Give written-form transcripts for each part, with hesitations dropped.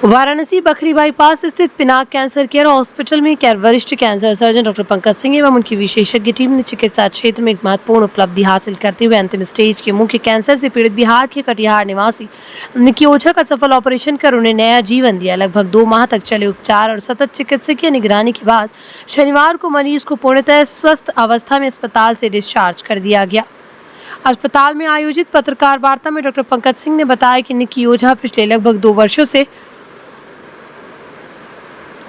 Varanasi Bakhri bypass स्थित Pinaka cancer care hospital में वरिष्ठ cancer surgeon doctor Pankaj Singh एवं उनकी विशेषज्ञ टीम ने चिकित्सा क्षेत्र में एक महत्वपूर्ण उपलब्धि हासिल करते हुए अंतिम स्टेज के मुख्य कैंसर से पीड़ित बिहार के कटिहार निवासी निकी ओझा का सफल ऑपरेशन कर उन्हें नया जीवन दिया। लगभग 2 माह तक चले उपचार और सतत चिकित्सकीय निगरानी के बाद शनिवार को मरीज को पूर्णतः स्वस्थ अवस्था में अस्पताल से डिस्चार्ज कर दिया गया। अस्पताल में आयोजित पत्रकार वार्ता में डॉक्टर पंकज सिंह ने बताया कि निकी ओझा पिछले लगभग 2 वर्षों से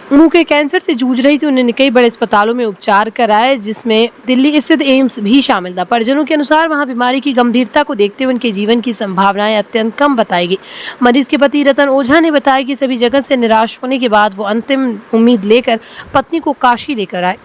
मुंह के कैंसर से जूझ रही थी। उन्होंने कई बड़े अस्पतालों में उपचार कराए, जिसमें दिल्ली स्थित एम्स भी शामिल था। परिजनों के अनुसार वहां बीमारी की गंभीरता को देखते हुए उनके जीवन की संभावनाएं अत्यंत कम बताई गई। मरीज के पति रतन ओझा ने बताया कि सभी जगह से निराश होने के बाद वो अंतिम उम्मीद लेकर पत्नी को काशी लेकर आए।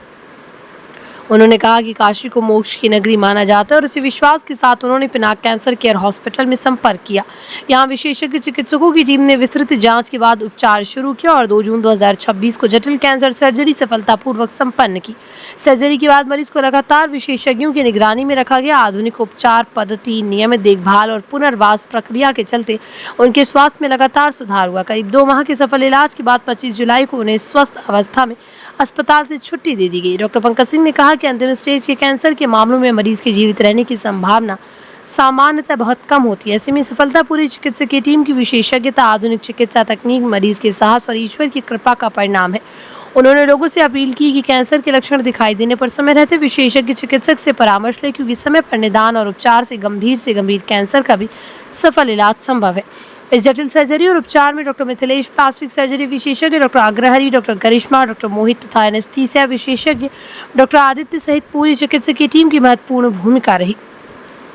उन्होंने कहा कि काशी को मोक्ष की नगरी माना जाता है और इसी विश्वास के साथ उन्होंने पिनाक कैंसर केयर हॉस्पिटल में संपर्क किया। यहां विशेषज्ञ चिकित्सकों की टीम ने विस्तृत जांच के बाद उपचार शुरू किया और 2 जून 2026 को जटिल कैंसर सर्जरी सफलतापूर्वक संपन्न की। सर्जरी के बाद मरीज को लगातार विशेषज्ञों की निगरानी में रखा गया। आधुनिक उपचार पद्धति, नियमित देखभाल और पुनर्वास प्रक्रिया के चलते उनके स्वास्थ्य में लगातार सुधार हुआ। करीब 2 माह के सफल इलाज के बाद 25 जुलाई को उन्हें स्वस्थ अवस्था में अस्पताल से छुट्टी दे दी गई। डॉक्टर पंकज सिंह ने कहा कि अंतिम स्टेज के कैंसर के मामलों में मरीज के जीवित रहने की संभावना सामान्यतः बहुत कम होती है। ऐसे में सफलतापूरी चिकित्सकीय टीम की विशेषज्ञता, आधुनिक चिकित्सा तकनीक मरीज के साहस और ईश्वर की कृपा का परिणाम है। उन्होंने लोगों से अपील की कि कैंसर के लक्षण दिखाई देने पर समय रहते विशेषज्ञ चिकित्सक से परामर्श लें, क्योंकि समय पर निदान और उपचार से गंभीर कैंसर का भी सफल इलाज संभव है। इस जटिल सर्जरी और उपचार में डॉक्टर मिथिलेश, प्लास्टिक सर्जरी विशेषज्ञ डॉक्टर अग्रहरी, डॉक्टर करिश्मा, डॉक्टर मोहित तथा एनेस्थीसिया विशेषज्ञ डॉक्टर आदित्य सहित पूरी चिकित्सकीय टीम की महत्वपूर्ण भूमिका रही।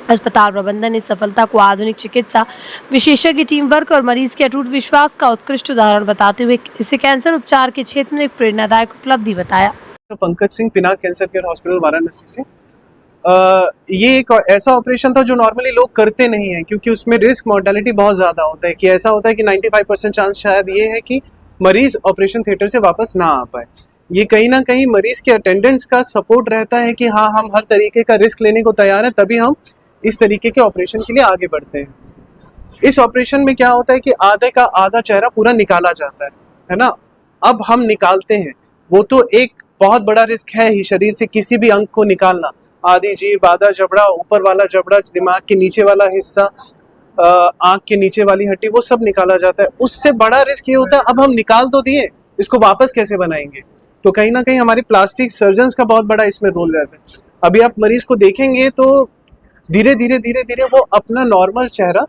अस्पताल प्रबंधन ने सफलता को आधुनिक चिकित्सा, विशेषज्ञ टीम वर्क और मरीज के अटूट विश्वास का उत्कृष्ट उदाहरण बताते हुए इसे कैंसर उपचार के क्षेत्र में एक प्रेरणादायक उपलब्धि बताया। Pankaj Singh, Pinak cancer care hospital Varanasi से। ये एक ऐसा ऑपरेशन था जो नॉर्मली लोग करते नहीं है, क्योंकि उसमें रिस्क मॉर्टेलिटी बहुत ज़्यादा होता है। कि ऐसा होता है कि 95% चांस शायद ये है कि मरीज ऑपरेशन थिएटर से वापस ना आ पाए। ये कहीं ना कहीं मरीज के अटेंडेंट्स का सपोर्ट रहता है कि हाँ, हम हर तरीके का रिस्क लेने को तैयार हैं, तभी हम इस तरीके के ऑपरेशन के लिए आगे बढ़ते हैं। इस ऑपरेशन में क्या होता है कि आधे का आधा चेहरा पूरा निकाला जाता है ना। अब हम निकालते हैं, वो तो एक बहुत बड़ा रिस्क है ही, शरीर से किसी भी अंग को निकालना, आधी जीभ, आधा जबड़ा, ऊपर वाला जबड़ा, दिमाग के नीचे वाला हिस्सा, आंख के नीचे वाली हड्डी, वो सब निकाला जाता है। उससे बड़ा रिस्क ये होता है, अब हम निकाल तो दिए, इसको वापस कैसे बनाएंगे। तो कहीं ना कहीं हमारे प्लास्टिक सर्जन्स का बहुत बड़ा इसमें रोल रहता है। अभी आप मरीज को देखेंगे तो धीरे धीरे वो अपना नॉर्मल चेहरा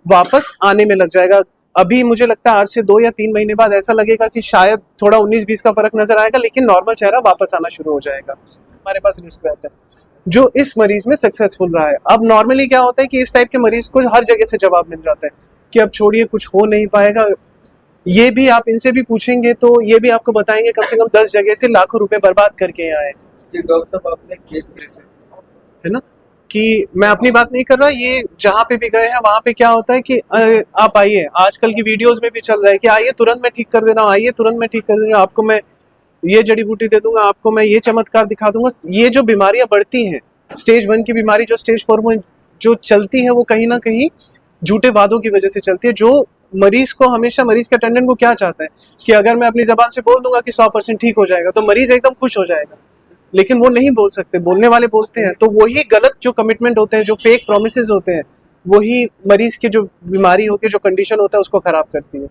वापस आने में लग जाएगा। अभी मुझे लगता है आज से 2 या 3 महीने बाद ऐसा लगेगा कि शायद थोड़ा 19-20 का फर्क नजर आएगा, लेकिन नॉर्मल चेहरा वापस आना शुरू हो जाएगा। हमारे पास रिस्क रहता है जो इस मरीज में सक्सेसफुल रहा है। अब नॉर्मली क्या होता है कि इस टाइप के मरीज को हर जगह से जवाब मिल जाता है कि अब छोड़िए, कुछ हो नहीं पाएगा। ये भी आप इनसे भी पूछेंगे तो ये भी आपको बताएंगे कम से कम 10 जगह से लाखों रुपए बर्बाद करके आए। डॉक्टर साहब, आपने केस है ना कि मैं अपनी बात नहीं कर रहा, ये जहाँ पे भी गए हैं वहां पे क्या होता है कि आप आइए, आजकल की वीडियोस में भी चल रहा है कि आइए तुरंत मैं ठीक कर दे रहा हूँ, आइए तुरंत मैं ठीक कर दे रहा हूँ, आपको मैं ये जड़ी बूटी दे दूंगा, आपको मैं ये चमत्कार दिखा दूंगा। ये जो बीमारियां बढ़ती हैं, स्टेज 1 की बीमारी जो स्टेज 4 में जो चलती है, वो कहीं ना कहीं झूठे वादों की वजह से चलती है। जो मरीज को हमेशा, मरीज के अटेंडेंट को क्या चाहता है कि अगर मैं अपनी जबान से बोल दूंगा कि 100% ठीक हो जाएगा तो मरीज एकदम खुश हो जाएगा, लेकिन वो नहीं बोल सकते, बोलने वाले बोलते हैं। तो वही गलत जो कमिटमेंट होते हैं, जो फेक प्रोमिसेस होते हैं, वही मरीज की जो बीमारी होती है, जो कंडीशन होता है, उसको खराब करती है।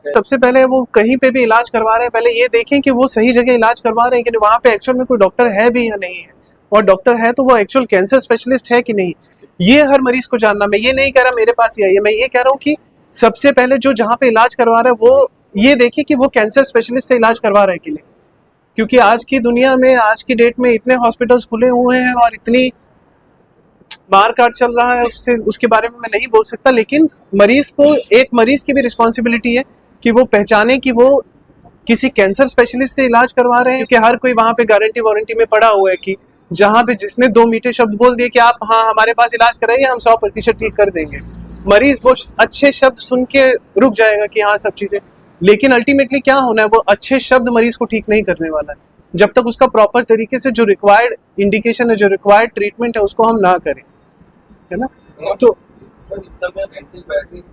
सबसे पहले वो कहीं पे भी इलाज करवा रहे हैं, पहले ये देखें कि वो सही जगह इलाज करवा रहे हैं कि वहाँ पे एक्चुअल में कोई डॉक्टर है भी या नहीं है, और डॉक्टर है तो वो एक्चुअल कैंसर स्पेशलिस्ट है कि नहीं। ये हर मरीज को जानना। मैं ये नहीं कह रहा मेरे पास ही आइए, मैं ये कह रहा हूँ कि सबसे पहले जो जहाँ पे इलाज करवा रहा है वो ये देखे कि वो कैंसर स्पेशलिस्ट से इलाज करवा रहे हैं कि नहीं। क्योंकि आज की दुनिया में, आज की डेट में इतने हॉस्पिटल्स खुले हुए हैं और इतनी मार काट चल रहा है, उसके बारे में मैं नहीं बोल सकता, लेकिन मरीज को, एक मरीज की भी रिस्पॉन्सिबिलिटी है कि वो पहचाने कि वो किसी कैंसर स्पेशलिस्ट से इलाज करवा रहे हैं। कि हर कोई वहां पे गारंटी वारंटी में पड़ा हुआ है कि जहां पे जिसने 2 मीठे शब्द बोल दिए कि आप हाँ हमारे पास इलाज कराइए, हम 100% ठीक कर देंगे, मरीज वो अच्छे शब्द सुन के रुक जाएगा कि हाँ सब चीजें, लेकिन अल्टीमेटली क्या होना है, वो अच्छे शब्द मरीज को ठीक नहीं करने वाला है जब तक उसका प्रॉपर तरीके से जो रिक्वायर्ड इंडिकेशन है, जो रिक्वायर्ड ट्रीटमेंट है, उसको हम ना करें, है ना। तो सर, इस समय एंटीबायोटिक्स